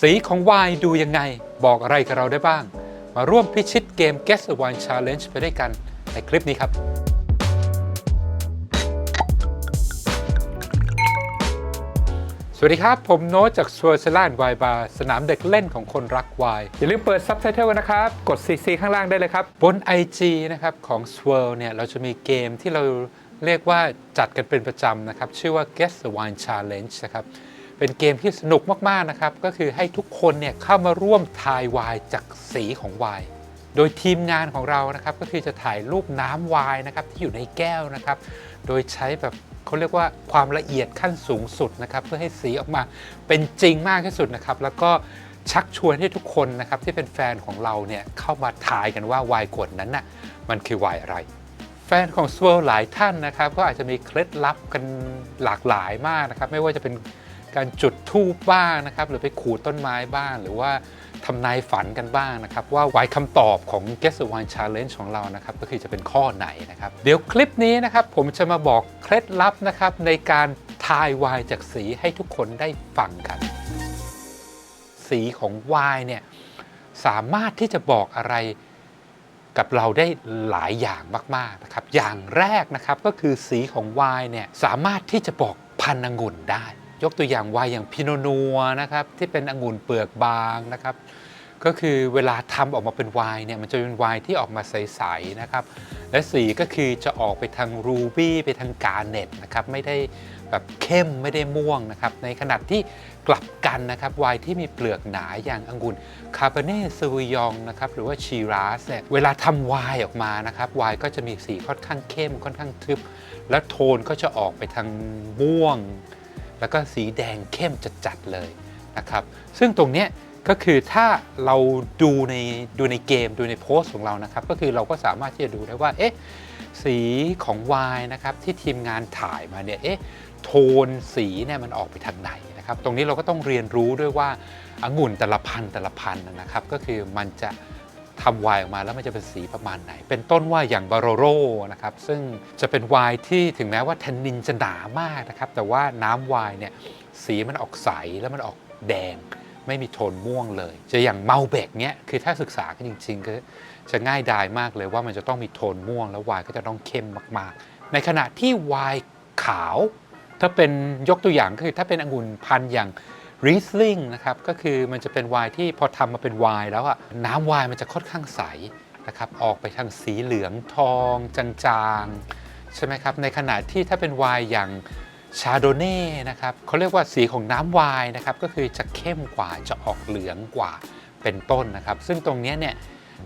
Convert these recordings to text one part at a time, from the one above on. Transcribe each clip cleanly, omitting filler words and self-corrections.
สีของไวน์ดูยังไงบอกอะไรกับเราได้บ้างมาร่วมพิชิตเกม Guess the Wine Challenge ไปด้วยกันในคลิปนี้ครับสวัสดีครับผมโน้ตจาก Switzerland Wine Bar สนามเด็กเล่นของคนรักไวน์อย่าลืมเปิดซับไตเติลนะครับกด CC ข้างล่างได้เลยครับบน IG นะครับของ Swirl เนี่ยเราจะมีเกมที่เราเรียกว่าจัดกันเป็นประจำนะครับชื่อว่า Guess the Wine Challenge นะครับเป็นเกมที่สนุกมากๆนะครับก็คือให้ทุกคนเนี่ยเข้ามาร่วมทายไวน์จากสีของไวน์โดยทีมงานของเรานะครับก็คือจะถ่ายรูปน้ำไวน์นะครับที่อยู่ในแก้วนะครับโดยใช้แบบเขาเรียกว่าความละเอียดขั้นสูงสุดนะครับเพื่อให้สีออกมาเป็นจริงมากที่สุดนะครับแล้วก็ชักชวนให้ทุกคนนะครับที่เป็นแฟนของเราเนี่ยเข้ามาทายกันว่าไวน์ขวดนั้นน่ะมันคือไวน์อะไรแฟนของ Swirl หลายท่านนะครับก็อาจจะมีเคล็ดลับกันหลากหลายมากนะครับไม่ว่าจะเป็นการจุดธูปบ้างนะครับหรือไปขูดต้นไม้บ้างหรือว่าทำนายฝันกันบ้างนะครับว่าไวน์คำตอบของ Guess the Wine Challenge ของเรานะครับก็คือจะเป็นข้อไหนนะครับเดี๋ยวคลิปนี้นะครับผมจะมาบอกเคล็ดลับนะครับในการทายไวน์จากสีให้ทุกคนได้ฟังกันสีของไวน์เนี่ยสามารถที่จะบอกอะไรกับเราได้หลายอย่างมากๆนะครับอย่างแรกนะครับก็คือสีของไวน์เนี่ยสามารถที่จะบอกพันธุ์องุ่นได้ยกตัวอย่างไวน์อย่างพิโนนัวนะครับที่เป็นองุ่นเปลือกบางนะครับก็คือเวลาทำออกมาเป็นไวน์เนี่ยมันจะเป็นไวน์ที่ออกมาใสๆนะครับและสีก็คือจะออกไปทางรูบี้ไปทางกาเน็ตนะครับไม่ได้แบบเข้มไม่ได้ม่วงนะครับในขณะที่กลับกันนะครับไวน์ที่มีเปลือกหนาอย่างองุ่นคาร์บเน่ซาวิยองนะครับหรือว่าชีราสเนี่ยเวลาทำไวน์ออกมานะครับไวน์ก็จะมีสีค่อนข้างเข้มค่อนข้างทึบและโทนก็จะออกไปทางม่วงแล้วก็สีแดงเข้มจัดๆเลยนะครับซึ่งตรงนี้ก็คือถ้าเราดูในเกมดูในโพสต์ของเรานะครับก็คือเราก็สามารถที่จะดูได้ว่าเอ๊ะสีของไวน์นะครับที่ทีมงานถ่ายมาเนี่ยเอ๊ะโทนสีเนี่ยมันออกไปทางไหนนะครับตรงนี้เราก็ต้องเรียนรู้ด้วยว่าองุ่นแต่ละพันนะครับก็คือมันจะทำไวน์ออกมาแล้วมันจะเป็นสีประมาณไหนเป็นต้นว่าอย่างบาโรโรนะครับซึ่งจะเป็นไวน์ที่ถึงแม้ว่าแทนนินจะหนามากนะครับแต่ว่าน้ำไวน์เนี่ยสีมันออกใสแล้วมันออกแดงไม่มีโทนม่วงเลยจะอย่างเมาเบกเนี้ยคือถ้าศึกษากันจริงๆก็จะง่ายดายมากเลยว่ามันจะต้องมีโทนม่วงแล้วไวน์ก็จะต้องเข้มมากๆในขณะที่ไวน์ขาวถ้าเป็นยกตัวอย่างก็คือถ้าเป็นองุ่นพันธุ์อย่างริสลิงนะครับก็คือมันจะเป็นไวน์ที่พอทำมาเป็นไวน์แล้วอะน้ำไวน์มันจะค่อนข้างใสนะครับออกไปทางสีเหลืองทองจางๆใช่ไหมครับในขณะที่ถ้าเป็นไวน์อย่างชาโดเน่นะครับเขาเรียกว่าสีของน้ำไวน์นะครับก็คือจะเข้มกว่าจะออกเหลืองกว่าเป็นต้นนะครับซึ่งตรงนี้เนี่ย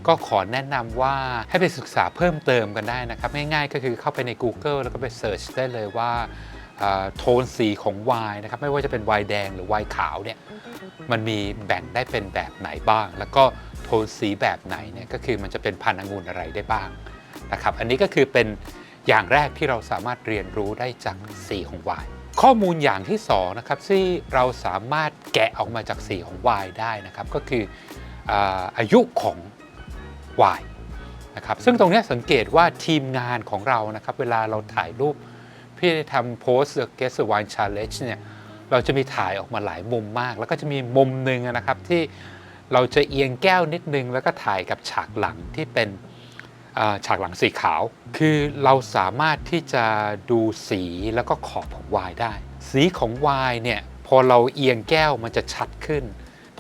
ก็ขอแนะนำว่าให้ไปศึกษาเพิ่มเติมกันได้นะครับง่ายๆก็คือเข้าไปใน Google แล้วก็ไปเสิร์ชได้เลยว่าโทนสีของไวน์นะครับไม่ว่าจะเป็นไวน์แดงหรือไวน์ขาวเนี่ยมันมีแบ่งได้เป็นแบบไหนบ้างแล้วก็โทนสีแบบไหนเนี่ยก็คือมันจะเป็นพันธุ์องุ่นอะไรได้บ้างนะครับอันนี้ก็คือเป็นอย่างแรกที่เราสามารถเรียนรู้ได้จากสีของไวน์ข้อมูลอย่างที่2นะครับที่เราสามารถแกะออกมาจากสีของไวน์ได้นะครับก็คืออายุของไวน์นะครับซึ่งตรงนี้สังเกตว่าทีมงานของเรานะครับเวลาเราถ่ายรูปพี่ได้ทำโพสต์ Guess the Wine Challenge เนี่ยเราจะมีถ่ายออกมาหลายมุมมากแล้วก็จะมีมุมหนึ่งนะครับที่เราจะเอียงแก้วนิดนึงแล้วก็ถ่ายกับฉากหลังที่เป็นฉากหลังสีขาวคือเราสามารถที่จะดูสีแล้วก็ขอบของไวน์ได้สีของไวน์เนี่ยพอเราเอียงแก้วมันจะชัดขึ้น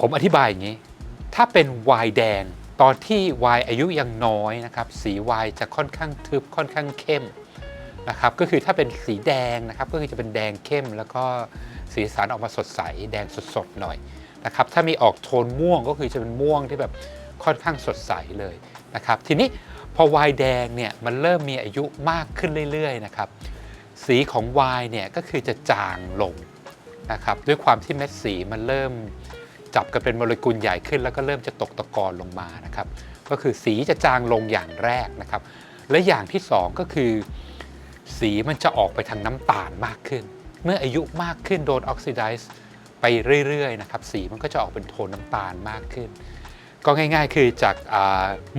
ผมอธิบายอย่างนี้ถ้าเป็นไวน์แดงตอนที่ไวน์อายุยังน้อยนะครับสีไวน์จะค่อนข้างทึบค่อนข้างเข้มนะครับก็คือถ้าเป็นสีแดงนะครับก็คือจะเป็นแดงเข้มแล้วก็สีสันออกมาสดใสแดงสดๆหน่อยนะครับถ้ามีออกโทนม่วงก็คือจะเป็นม่วงที่แบบค่อนข้างสดใสเลยนะครับทีนี้พอไวน์แดงเนี่ยมันเริ่มมีอายุมากขึ้นเรื่อยๆนะครับสีของไวน์เนี่ยก็คือจะจางลงนะครับด้วยความที่เม็ดสีมันเริ่มจับกันเป็นโมเลกุลใหญ่ขึ้นแล้วก็เริ่มจะตกตะกอนลงมานะครับก็คือสีจะจางลงอย่างแรกนะครับและอย่างที่2ก็คือสีมันจะออกไปทางน้ำตาลมากขึ้นเมื่ออายุมากขึ้นโดนออกซิไดซ์ไปเรื่อยๆนะครับสีมันก็จะออกเป็นโทนน้ำตาลมากขึ้นก็ง่ายๆคือจาก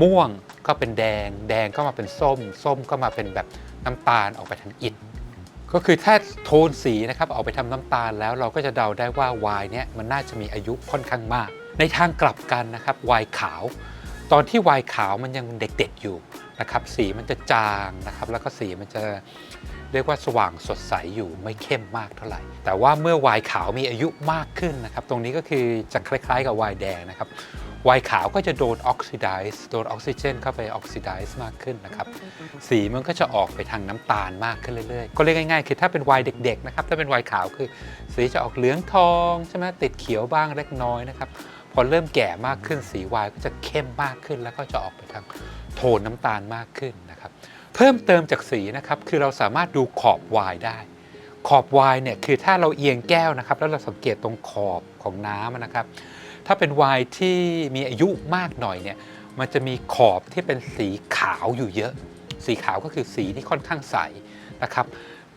ม่วงก็เป็นแดงแดงก็มาเป็นส้มส้มก็มาเป็นแบบน้ำตาลออกไปทางอิฐ ก็คือถ้าโทนสีนะครับเอาไปทำน้ำตาลแล้วเราก็จะเดาได้ว่าไวน์เนี่ยมันน่าจะมีอายุค่อนข้างมากในทางกลับกันนะครับไวน์ขาวตอนที่ไวน์ขาวมันยังเด็กๆอยู่นะครับสีมันจะจางนะครับแล้วก็สีมันจะเรียกว่าสว่างสดใสอยู่ไม่เข้มมากเท่าไหร่แต่ว่าเมื่อไวน์ขาวมีอายุมากขึ้นนะครับตรงนี้ก็คือจะคล้ายๆกับไวน์แดงนะครับไวน์ขาวก็จะโดนออกซิไดซ์โดนออกซิเจนเข้าไปออกซิไดซ์มากขึ้นนะครับสีมันก็จะออกไปทางน้ำตาลมากขึ้นเรื่อยๆก็เรียกง่ายๆคือถ้าเป็นไวน์เด็กๆนะครับถ้าเป็นไวน์ขาวคือสีจะออกเหลืองทองใช่ไหมติดเขียวบ้างเล็กน้อยนะครับพอเริ่มแก่มากขึ้นสีไวน์ก็จะเข้มมากขึ้นแล้วก็จะออกไปทางโทนน้ำตาลมากขึ้นนะครับเพิ่มเติมจากสีนะครับคือเราสามารถดูขอบไวน์ได้ขอบไวน์เนี่ยคือถ้าเราเอียงแก้วนะครับแล้วเราสังเกตตรงขอบของน้ำนะครับถ้าเป็นไวน์ที่มีอายุมากหน่อยเนี่ยมันจะมีขอบที่เป็นสีขาวอยู่เยอะสีขาวก็คือสีที่ค่อนข้างใสนะครับ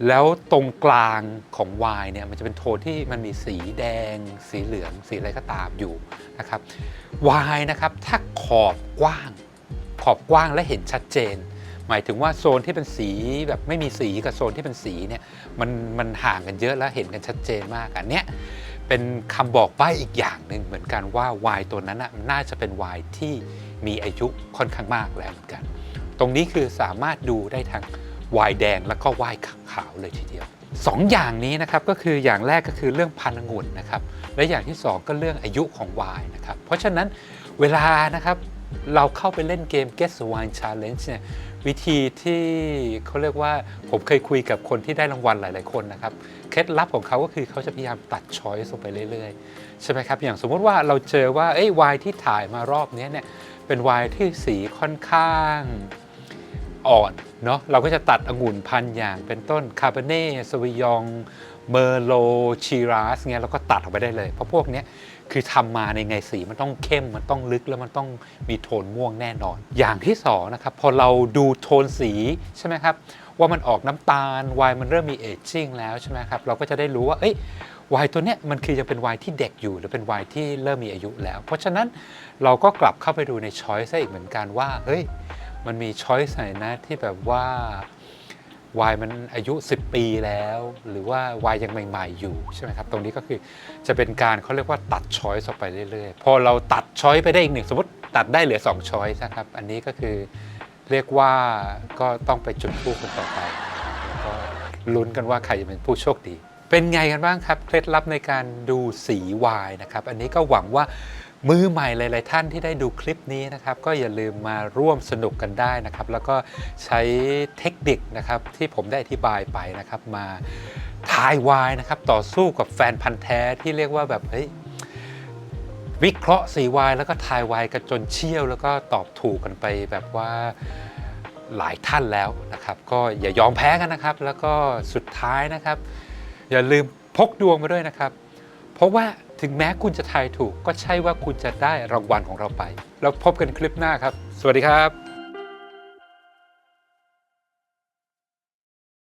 แล้วตรงกลางของไวน์เนี่ยมันจะเป็นโทนที่มันมีสีแดงสีเหลืองสีอะไรก็ตามอยู่นะครับไวน์นะครับถ้าขอบกว้างและเห็นชัดเจนหมายถึงว่าโซนที่เป็นสีแบบไม่มีสีกับโซนที่เป็นสีเนี่ยมันห่างกันเยอะแล้วเห็นกันชัดเจนมากอันเนี้ยเป็นคำบอกใบ้อีกอย่างหนึ่งเหมือนกันว่าไวน์ตัวนั้นน่าจะเป็นไวน์ที่มีอายุค่อนข้างมากแล้วเหมือนกันตรงนี้คือสามารถดูได้ทั้งไวน์แดงแล้วก็ไวน์ขาวเลยทีเดียว2 อย่างนี้นะครับก็คืออย่างแรกก็คือเรื่องพันธุ์องุ่นนะครับและอย่างที่2ก็เรื่องอายุของไวน์นะครับเพราะฉะนั้นเวลานะครับเราเข้าไปเล่นเกม Guess the Wine Challenge เนี่ยวิธีที่เขาเรียกว่าผมเคยคุยกับคนที่ได้รางวัลหลายๆคนนะครับเคล็ดลับของเขาก็คือเขาจะพยายามตัดช้อยส์ลงไปเรื่อยๆใช่ไหมครับอย่างสมมติว่าเราเจอว่าไวน์ที่ถ่ายมารอบนี้เนี่ยเป็นไวน์ที่สีค่อนข้างอ่อนเนาะเราก็จะตัดองุ่นพันธุ์อย่างเป็นต้นคาร์บเน่ซาวิยองเมอร์โลชีราสเงี้ยเราก็ตัดออกไปได้เลยเพราะพวกนี้คือทำมาในไงสีมันต้องเข้มมันต้องลึกแล้วมันต้องมีโทนม่วงแน่นอนอย่างที่2นะครับพอเราดูโทนสีใช่ไหมครับว่ามันออกน้ำตาลไวน์มันเริ่มมีเอจจิ้งแล้วใช่ไหมครับเราก็จะได้รู้ว่าไวน์ตัวเนี้ยมันคือยังเป็นไวน์ที่เด็กอยู่หรือเป็นไวน์ที่เริ่มมีอายุแล้วเพราะฉะนั้นเราก็กลับเข้าไปดูในช้อยส์อีกเหมือนกันว่ามันมีช้อยส์ไหนนะที่แบบว่าวายมันอายุ10 ปีแล้วหรือว่าวายยังใหม่ๆอยู่ใช่ไหมครับตรงนี้ก็คือจะเป็นการเขาเรียกว่าตัดช้อยส์ออกไปเรื่อยๆพอเราตัดช้อยส์ไปได้อีกหนึ่งสมมติตัดได้เหลือ2ช้อยส์นะครับอันนี้ก็คือเรียกว่าก็ต้องไปจุดทูปกันต่อไปก็ลุ้นกันว่าใครจะเป็นผู้โชคดีเป็นไงกันบ้างครับเคล็ดลับในการดูสีวายนะครับอันนี้ก็หวังว่ามือใหม่หลายๆท่านที่ได้ดูคลิปนี้นะครับก็อย่าลืมมาร่วมสนุกกันได้นะครับแล้วก็ใช้เทคนิคนะครับที่ผมได้อธิบายไปนะครับมาทายวายนะครับต่อสู้กับแฟนพันธ์แท้ที่เรียกว่าแบบวิเคราะห์สีวายแล้วก็ทายวายกันจนเชี่ยวแล้วก็ตอบถูกกันไปแบบว่าหลายท่านแล้วนะครับก็อย่ายอมแพ้กันนะครับแล้วก็สุดท้ายนะครับอย่าลืมพกดวงมาด้วยนะครับเพราะว่าถึงแม้คุณจะทายถูกก็ใช่ว่าคุณจะได้รางวัลของเราไปแล้วพบกันคลิปหน้าครับสวัสดีครับ